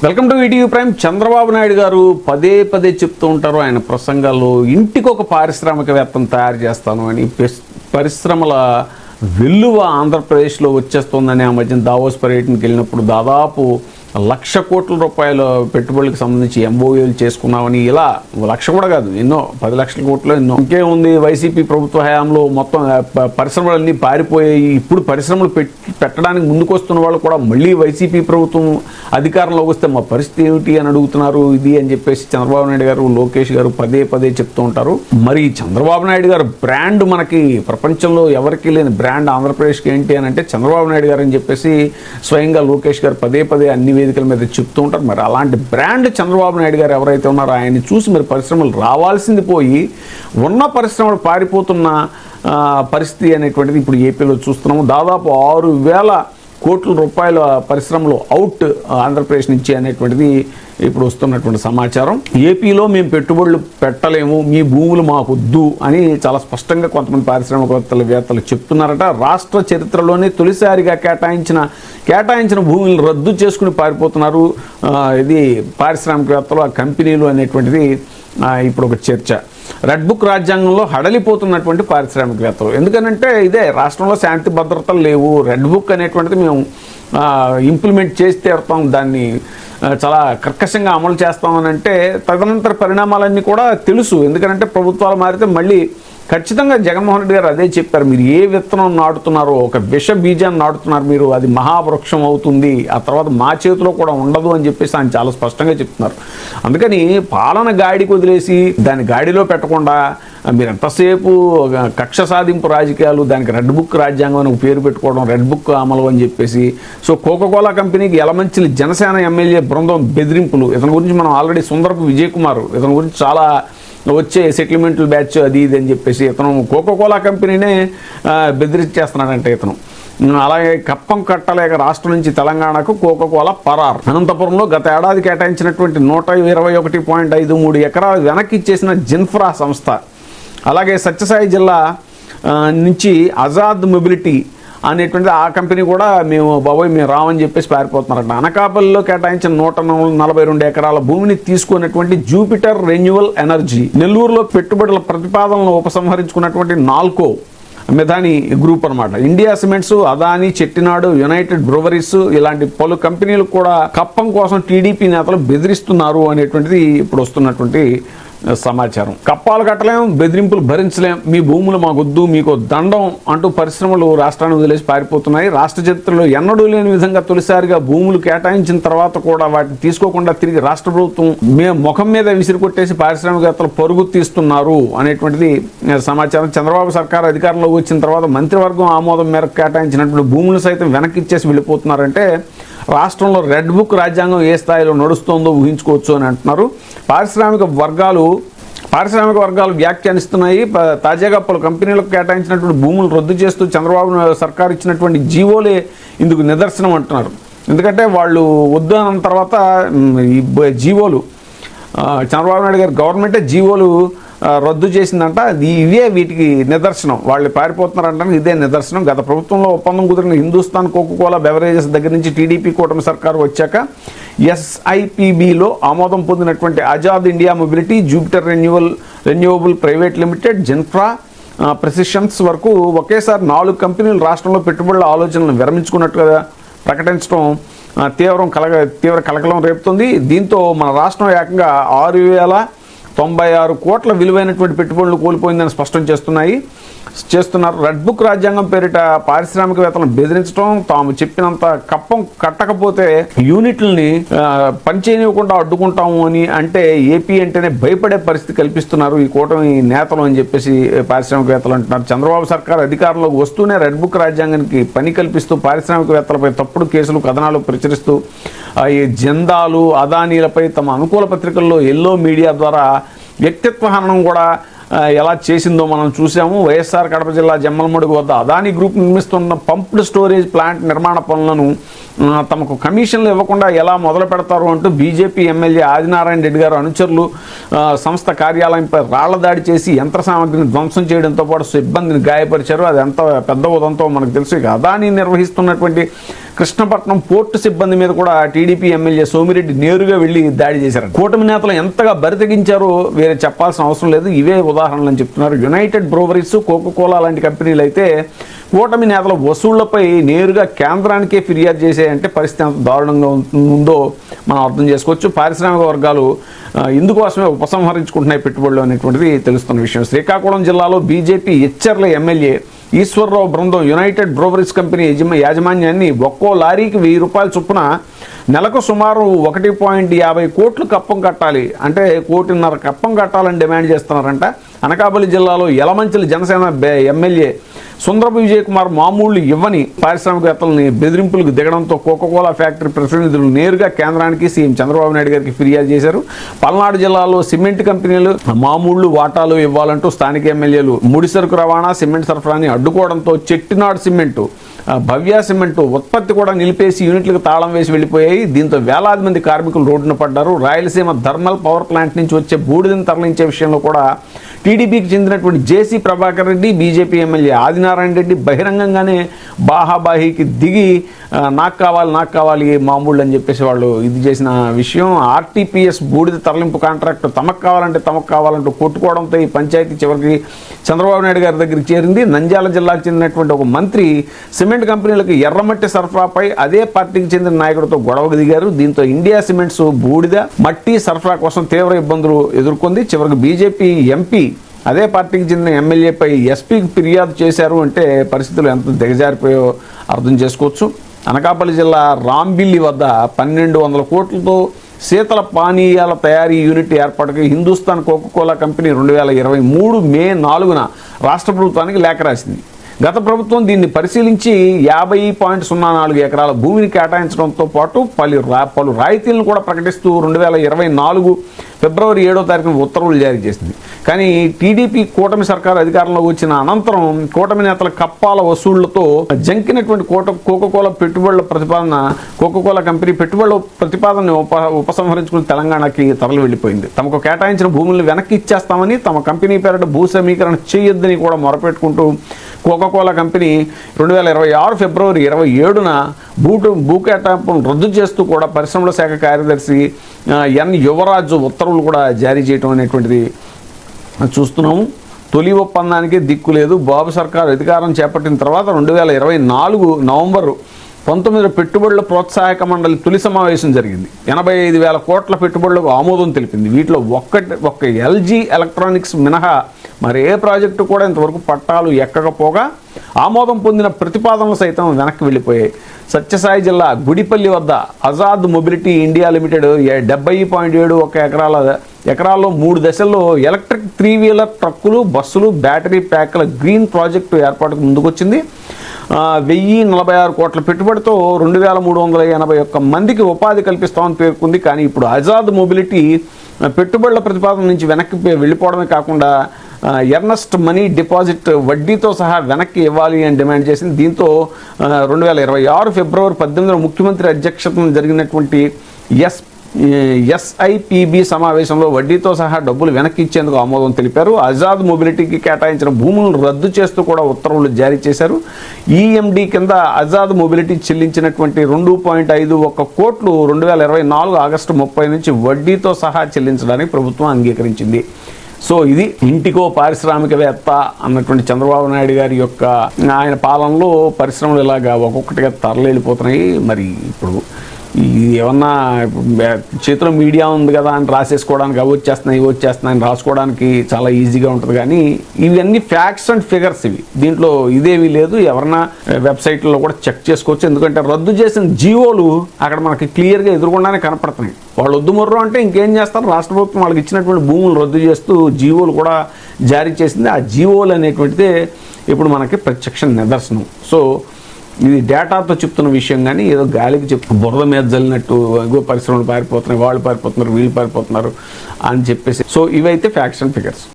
Welcome to ETV prime. Chandrababu Naidu గారు పదే పదే చెప్తూ ఉంటారు ఆయన ప్రసంగాల్లో, ఇంటికి ఒక పారిశ్రామికవేత్తను తయారు చేస్తాను అని. పరిశ్రమల వెల్లువ ఆంధ్రప్రదేశ్లో వచ్చేస్తుందని ఆ మధ్యన దావోస్ పర్యటనకి వెళ్ళినప్పుడు దాదాపు 1,00,000 కోట్ల రూపాయల పెట్టుబడులకు సంబంధించి ఎంఓయూలు చేసుకున్నామని, ఇలా 1,00,000 కూడా కాదు, ఎన్నో 10 లక్షల కోట్లు ఎన్నో. ఇంకేముంది, వైసీపీ ప్రభుత్వ హయాంలో మొత్తం పరిశ్రమలన్నీ పారిపోయాయి. ఇప్పుడు పరిశ్రమలు పెట్టడానికి ముందుకు వస్తున్న వాళ్ళు కూడా మళ్ళీ వైసీపీ ప్రభుత్వం అధికారంలోకి వస్తే మా పరిస్థితి ఏమిటి అని అడుగుతున్నారు. ఇది అని చెప్పేసి చంద్రబాబు నాయుడు గారు, లోకేష్ గారు పదే పదే చెప్తూ ఉంటారు. మరి చంద్రబాబు నాయుడు గారు బ్రాండ్, మనకి ప్రపంచంలో ఎవరికి లేని బ్రాండ్ ఆంధ్రప్రదేశ్కి ఏంటి అని అంటే చంద్రబాబు నాయుడు గారు అని చెప్పేసి స్వయంగా లోకేష్ గారు పదే పదే అన్ని వేదికల మీద చెప్తూ ఉంటారు. మరి అలాంటి బ్రాండ్ చంద్రబాబు నాయుడు గారు ఎవరైతే ఉన్నారో ఆయన్ని చూసి మరి పరిశ్రమలు రావాల్సింది పోయి ఉన్న పరిశ్రమలు పారిపోతున్న పరిస్థితి అనేటువంటిది ఇప్పుడు ఏపీలో చూస్తున్నాము. దాదాపు 6,000 కోట్ల రూపాయల పరిశ్రమలు అవుట్ ఆంధ్రప్రదేశ్ నుంచి అనేటువంటిది ఇప్పుడు వస్తున్నటువంటి సమాచారం. ఏపీలో మేము పెట్టుబడులు పెట్టలేము, మీ భూములు మాకు వద్దు అని చాలా స్పష్టంగా కొంతమంది పారిశ్రామికవేత్తలు చెప్తున్నారట. రాష్ట్ర చరిత్రలోనే తొలిసారిగా కేటాయించిన భూములను రద్దు చేసుకుని పారిపోతున్నారు ఇది పారిశ్రామికవేత్తలు, ఆ కంపెనీలు అనేటువంటిది ఇప్పుడు ఒక చర్చ. రెడ్ బుక్ రాజ్యాంగంలో హడలిపోతున్నటువంటి పారిశ్రామికవేత్తలు. ఎందుకనంటే ఇదే రాష్ట్రంలో శాంతి భద్రతలు లేవు, రెడ్ బుక్ అనేటువంటిది మేము ఇంప్లిమెంట్ చేసి తీరుతాం, దాన్ని చాలా కర్కశంగా అమలు చేస్తామని అంటే తదనంతర పరిణామాలన్నీ కూడా తెలుసు. ఎందుకంటే ప్రభుత్వాలు మారితే మళ్ళీ ఖచ్చితంగా జగన్మోహన్ రెడ్డి గారు అదే చెప్పారు. మీరు ఏ విత్తనం నాటుతున్నారో, ఒక విష బీజాన్ని నాటుతున్నారు మీరు, అది మహావృక్షం అవుతుంది, ఆ తర్వాత మా చేతిలో కూడా ఉండదు అని చెప్పేసి ఆయన చాలా స్పష్టంగా చెప్తున్నారు. అందుకని పాలన గాడికి వదిలేసి దాన్ని గాడిలో పెట్టకుండా మీరు ఎంతసేపు కక్ష సాధింపు రాజకీయాలు, దానికి రెడ్ బుక్ రాజ్యాంగం అని పేరు పెట్టుకోవడం, రెడ్ బుక్ అమలు అని చెప్పేసి. సో కోకోకోలా కంపెనీకి యలమంచిలి జనసేన ఎమ్మెల్యే బృందం బెదిరింపులు, ఇతని గురించి మనం ఆల్రెడీ సుందరపు విజయ్ కుమార్, ఇతని గురించి చాలా వచ్చే సెటిల్మెంట్లు బ్యాచ్ అది ఇది అని చెప్పేసి ఇతను కోకోకోలా కంపెనీనే బెదిరించేస్తున్నాడంటే ఇతను. అలాగే కప్పం కట్టలేక రాష్ట్రం నుంచి తెలంగాణకు కోకోకోలా పరార్. అనంతపురంలో గత ఏడాది కేటాయించినటువంటి 121.53 ఎకరాలు వెనక్కి ఇచ్చేసిన జిన్ఫ్రా సంస్థ. అలాగే సత్యసాయి జిల్లా నుంచి ఆజాద్ మొబిలిటీ అనేటువంటి ఆ కంపెనీ కూడా మేము రామని చెప్పేసి పారిపోతున్నారంట. అనకాపల్లిలో కేటాయించిన 142 ఎకరాల భూమిని తీసుకున్నటువంటి జూపిటర్ రెన్యువల్ ఎనర్జీ. నెల్లూరులో పెట్టుబడుల ప్రతిపాదనలను ఉపసంహరించుకున్నటువంటి నాల్కో మెథాని గ్రూప్ అనమాట. India cements, Adani, Chettinad, United breweries ఇలాంటి పలు కంపెనీలు కూడా కప్పం కోసం టీడీపీ నేతలు బెదిరిస్తున్నారు అనేటువంటిది ఇప్పుడు వస్తున్నటువంటి సమాచారం. కప్పాలు కట్టలేం, బెదిరింపులు భరించలేం, మీ భూములు మాకొద్దు, మీకు దండం అంటూ పరిశ్రమలు రాష్ట్రాన్ని వదిలేసి పారిపోతున్నాయి. రాష్ట్ర చరిత్రలో ఎన్నడూ లేని విధంగా తొలిసారిగా భూములు కేటాయించిన తర్వాత కూడా వాటిని తీసుకోకుండా తిరిగి రాష్ట్ర ప్రభుత్వం ముఖం మీద విసిరి కొట్టేసి పారిశ్రామికవేత్తలు పరుగు తీస్తున్నారు అనేటువంటిది సమాచారం. చంద్రబాబు సర్కార్ అధికారంలోకి వచ్చిన తర్వాత మంత్రివర్గం ఆమోదం మేరకు కేటాయించినటువంటి భూములు సైతం వెనక్కి ఇచ్చేసి వెళ్ళిపోతున్నారంటే రాష్ట్రంలో రెడ్ బుక్ రాజ్యాంగం ఏ స్థాయిలో నడుస్తుందో ఊహించుకోవచ్చు అని అంటున్నారు. పారిశ్రామిక వర్గాలు వ్యాఖ్యానిస్తున్నాయి. తాజాగా పలు కంపెనీలకు కేటాయించినటువంటి భూములు రద్దు చేస్తూ చంద్రబాబు సర్కార్ ఇచ్చినటువంటి జీవోలే ఇందుకు నిదర్శనం అంటున్నారు. ఎందుకంటే వాళ్ళు వద్దు అన్న తర్వాత ఈ జీవోలు చంద్రబాబు నాయుడు గారి గవర్నమెంటే జీవోలు రద్దు చేసిందంట. ఇవే వీటికి నిదర్శనం, వాళ్ళు పారిపోతున్నారంటే ఇదే నిదర్శనం. గత ప్రభుత్వంలో ఒప్పందం కుదిరిన హిందుస్థాన్ కోకోకోలా బెవరేజెస్ దగ్గర నుంచి టీడీపీ కూటమి సర్కారు వచ్చాక ఎస్ఐపిబిలో ఆమోదం పొందినటువంటి Azad India mobility, Jupiter renewable private limited, జిన్ఫ్రా ప్రెసిషన్స్ వరకు ఒకేసారి 4 కంపెనీలు రాష్ట్రంలో పెట్టుబడుల ఆలోచనలను విరమించుకున్నట్టుగా ప్రకటించడం తీవ్ర కలకలం రేపుతుంది. దీంతో మన రాష్ట్రం ఏకంగా 6,096 కోట్ల విలువైనటువంటి పెట్టుబడులు కోల్పోయిందని స్పష్టం చేస్తున్నారు. రెడ్ బుక్ రాజ్యాంగం పేరిట పారిశ్రామికవేత్తలను బెదిరించడం, తాము చెప్పినంత కప్పం కట్టకపోతే యూనిట్లని పనిచేయనివ్వకుండా అడ్డుకుంటాము అని అంటే ఏపీ అంటేనే భయపడే పరిస్థితి కల్పిస్తున్నారు ఈ కూటమి నేతలు అని చెప్పేసి పారిశ్రామికవేత్తలు అంటున్నారు. చంద్రబాబు సర్కార్ అధికారంలోకి వస్తూనే రెడ్ బుక్ రాజ్యాంగానికి పని కల్పిస్తూ పారిశ్రామికవేత్తలపై తప్పుడు కేసులు, కథనాలు ప్రచురిస్తూ ఈ జందాలు, అదానీలపై తమ అనుకూల పత్రికల్లో ఎల్లో మీడియా ద్వారా వ్యక్తిత్వ హననం కూడా ఎలా చేసిందో మనం చూసాము. వైఎస్ఆర్ కడప జిల్లా జమ్మలమడుగు వద్ద అదానీ గ్రూప్ నిర్మిస్తున్న పంప్డ్ స్టోరేజ్ ప్లాంట్ నిర్మాణ పనులను తమకు కమిషన్లు ఇవ్వకుండా ఎలా మొదలు పెడతారు అంటూ బీజేపీ ఎమ్మెల్యే ఆదినారాయణ రెడ్డి గారు అనుచరులు సంస్థ కార్యాలయంపై రాళ్ల దాడి చేసి యంత్ర సామగ్రిని ధ్వంసం చేయడంతో పాటు సిబ్బందిని గాయపరిచారు. అది ఎంత పెద్ద ఉదంతో మనకు తెలుసు. ఇక అదాని నిర్వహిస్తున్నటువంటి కృష్ణపట్నం పోర్టు సిబ్బంది మీద కూడా టీడీపీ ఎమ్మెల్యే సోమిరెడ్డి నేరుగా వెళ్లి దాడి చేశారు. కూటమి నేతలు ఎంతగా బరితెగించారో వేరే చెప్పాల్సిన అవసరం లేదు. ఇవే ఉదాహరణలు అని చెప్తున్నారు. యునైటెడ్ బ్రూవరీస్, కోకోకోలా లాంటి కంపెనీలు అయితే కూటమి నేతల వసూళ్లపై నేరుగా కేంద్రానికే ఫిర్యాదు చేసాయంటే పరిస్థితి ఎంత దారుణంగా ఉందో మనం అర్థం చేసుకోవచ్చు. పారిశ్రామిక వర్గాలు ఇందుకోసమే ఉపసంహరించుకుంటున్నాయి పెట్టుబడులు అనేటువంటిది తెలుస్తున్న విషయం. శ్రీకాకుళం జిల్లాలో బీజేపీ ఎచ్చర్ల ఎమ్మెల్యే ఈశ్వర్రావు బృందం యునైటెడ్ బ్రూవరీస్ కంపెనీ యాజమాన్యాన్ని ఒక్కో లారీకి 1000 రూపాయల చొప్పున నెలకు సుమారు 1.50 కోట్లు కప్పం కట్టాలి, అంటే 1.5 కోట్ల కప్పం కట్టాలని డిమాండ్ చేస్తున్నారంట. అనకాపల్లి జిల్లాలో యలమంచిలి జనసేన ఎమ్మెల్యే సుందరపు విజయ్ కుమార్ మామూళ్లు ఇవ్వని పారిశ్రామికవేత్తలని బెదిరింపులకు దిగడంతో కోకోకోలా ఫ్యాక్టరీ ప్రతినిధులు నేరుగా కేంద్రానికి సీఎం చంద్రబాబు నాయుడు గారికి ఫిర్యాదు చేశారు. పల్నాడు జిల్లాలో సిమెంట్ కంపెనీలు మామూళ్లు వాటాలు ఇవ్వాలంటూ స్థానిక ఎమ్మెల్యేలు ముడి సరుకు రవాణా, సిమెంట్ సరఫరాని అడ్డుకోవడంతో చెట్టినాడు సిమెంటు, భవ్య సిమెంటు ఉత్పత్తి కూడా నిలిపేసి యూనిట్లకు తాళం వేసి వెళ్ళిపోయాయి. దీంతో వేలాది మంది కార్మికులు రోడ్డున పడ్డారు. రాయలసీమ థర్మల్ పవర్ ప్లాంట్ నుంచి వచ్చే బూడిదని తరలించే విషయంలో కూడా టీడీపీకి చెందినటువంటి జేసీ ప్రభాకర్ రెడ్డి, బీజేపీ ఎమ్మెల్యే ఆదినారాయణ రెడ్డి బహిరంగంగానే బాహాబాహీకి దిగి నాకు కావాలి మామూళ్ళు అని చెప్పేసి వాళ్ళు ఇది చేసిన విషయం. ఆర్టీపీఎస్ బూడిద తరలింపు కాంట్రాక్ట్ తమకు కావాలంటూ కొట్టుకోవడంతో ఈ పంచాయతీ చివరికి చంద్రబాబు నాయుడు గారి దగ్గరికి చేరింది. నంద్యాల జిల్లాకు చెందినటువంటి ఒక మంత్రి సిమెంట్ కంపెనీలకు ఎర్రమట్టి సరఫరాపై అదే పార్టీకి చెందిన నాయకుడితో గొడవకు దిగారు. దీంతో ఇండియా సిమెంట్స్ బూడిద మట్టి సరఫరా కోసం తీవ్ర ఇబ్బందులు ఎదుర్కొంది. చివరికి బీజేపీ ఎంపీ అదే పార్టీకి చెందిన ఎమ్మెల్యేపై ఎస్పీకి ఫిర్యాదు చేశారు. అంటే పరిస్థితులు ఎంత దిగజారిపోయో అర్థం చేసుకోవచ్చు. అనకాపల్లి జిల్లా రాంబిల్లి వద్ద 1200 కోట్లతో శీతల పానీయాల తయారీ యూనిట్ ఏర్పాటుకి హిందుస్థాన్ కోకోకోలా కంపెనీ 2023 మే 4న రాష్ట్ర ప్రభుత్వానికి లేఖ రాసింది. గత ప్రభుత్వం దీన్ని పరిశీలించి 50.04 ఎకరాల భూమిని కేటాయించడంతో పాటు పలు రాయితీలను కూడా ప్రకటిస్తూ 2024 ఫిబ్రవరి 7వ తారీఖున ఉత్తర్వులు జారీ చేసింది. కానీ టీడీపీ కూటమి సర్కారు అధికారంలోకి వచ్చిన అనంతరం కూటమి నేతల కప్పాల వసూళ్లతో జంకినటువంటి కోకోకోలా కంపెనీ పెట్టుబడుల ప్రతిపాదనను ఉపసంహరించుకుని తెలంగాణకి తరలి వెళ్ళిపోయింది. తమకు కేటాయించిన భూములను వెనక్కి ఇచ్చేస్తామని, తమ కంపెనీ పేరిట భూ సమీకరణ చేయొద్దని కూడా మొరపెట్టుకుంటూ కోకోకోలా కంపెనీ 2026 ఫిబ్రవరి 27న భూ కేటాయింపులను రద్దు చేస్తూ కూడా పరిశ్రమల శాఖ కార్యదర్శి ఎన్ యువరాజు ఉత్తర్వులు కూడా జారీ చేయడం అనేటువంటిది చూస్తున్నాము. తొలి ఒప్పందానికి దిక్కు లేదు. బాబు సర్కారు అధికారం చేపట్టిన తర్వాత 2024 నవంబర్ 19 పెట్టుబడుల ప్రోత్సాహక మండలి తొలి సమావేశం జరిగింది. 85,000 కోట్ల పెట్టుబడులకు ఆమోదం తెలిపింది. వీటిలో ఒక్క ఎల్జీ ఎలక్ట్రానిక్స్ మినహా మరి ఏ ప్రాజెక్టు కూడా ఇంతవరకు పట్టాలు ఎక్కకపోగా ఆమోదం పొందిన ప్రతిపాదనలు సైతం వెనక్కి వెళ్ళిపోయాయి. సత్యసాయి జిల్లా గుడిపల్లి వద్ద ఆజాద్ మొబిలిటీ ఇండియా లిమిటెడ్ 70.71 ఎకరాల్లో 3 దశల్లో ఎలక్ట్రిక్ 3-వీలర్ ట్రక్కులు, బస్సులు, బ్యాటరీ ప్యాక్ల గ్రీన్ ప్రాజెక్టు ఏర్పాటుకు ముందుకొచ్చింది. 1046 కోట్ల పెట్టుబడితో 2381 మందికి ఉపాధి కల్పిస్తామని పేర్కొంది. కానీ ఇప్పుడు ఆజాద్ మొబిలిటీ పెట్టుబడుల ప్రతిపాదన నుంచి వెనక్కి వెళ్ళిపోవడమే కాకుండా ఎర్నెస్ట్ మనీ డిపాజిట్ వడ్డీతో సహా వెనక్కి ఇవ్వాలి అని డిమాండ్ చేసింది. దీంతో 2026 ఫిబ్రవరి 18న ముఖ్యమంత్రి అధ్యక్షతన జరిగినటువంటి ఎస్ఐపిబి సమావేశంలో వడ్డీతో సహా డబ్బులు వెనక్కి ఇచ్చేందుకు ఆమోదం తెలిపారు. ఆజాద్ మొబిలిటీకి కేటాయించిన భూములను రద్దు చేస్తూ కూడా ఉత్తర్వులు జారీ చేశారు. ఈఎండి కింద ఆజాద్ మొబిలిటీ చెల్లించినటువంటి 2.51 కోట్లు 2024 ఆగస్టు 30 నుంచి వడ్డీతో సహా చెల్లించడానికి ప్రభుత్వం అంగీకరించింది. సో ఇది ఇంటికో పారిశ్రామికవేత్త అన్నటువంటి చంద్రబాబు నాయుడు గారి యొక్క ఆయన పాలనలో పరిశ్రమలు ఇలాగా ఒక్కొక్కటిగా తరలిపోతున్నాయి. మరి ఇప్పుడు ఏమన్నా చేతిలో మీడియా ఉంది కదా అని రాసేసుకోవడానికి అవి వచ్చేస్తున్నాయని రాసుకోవడానికి చాలా ఈజీగా ఉంటుంది. కానీ ఇవన్నీ ఫ్యాక్ట్స్ అండ్ ఫిగర్స్ ఇవి. దీంట్లో ఇదేమీ లేదు. ఎవరన్నా వెబ్సైట్లో కూడా చెక్ చేసుకోవచ్చు. ఎందుకంటే రద్దు చేసిన జీవోలు అక్కడ మనకి క్లియర్గా ఎదురుకుండానే కనపడుతున్నాయి. వాళ్ళు వద్దుమర్రు అంటే ఇంకేం చేస్తారు? రాష్ట్ర ప్రభుత్వం వాళ్ళకి ఇచ్చినటువంటి భూములు రద్దు చేస్తూ జీవోలు కూడా జారీ చేసింది. ఆ జీవోలు అనేటువంటిదే ఇప్పుడు మనకి ప్రత్యక్ష నిదర్శనం. సో ఇది డేటాతో చెప్తున్న విషయం, కానీ ఏదో గాలికి బురద మీద జల్లినట్టు పరిశ్రమలు పారిపోతున్నాయి, వాళ్ళు పారిపోతున్నారు, వీళ్ళు పారిపోతున్నారు అని చెప్పేసి. సో ఇవైతే ఫ్యాక్ట్స్ అండ్ ఫిగర్స్.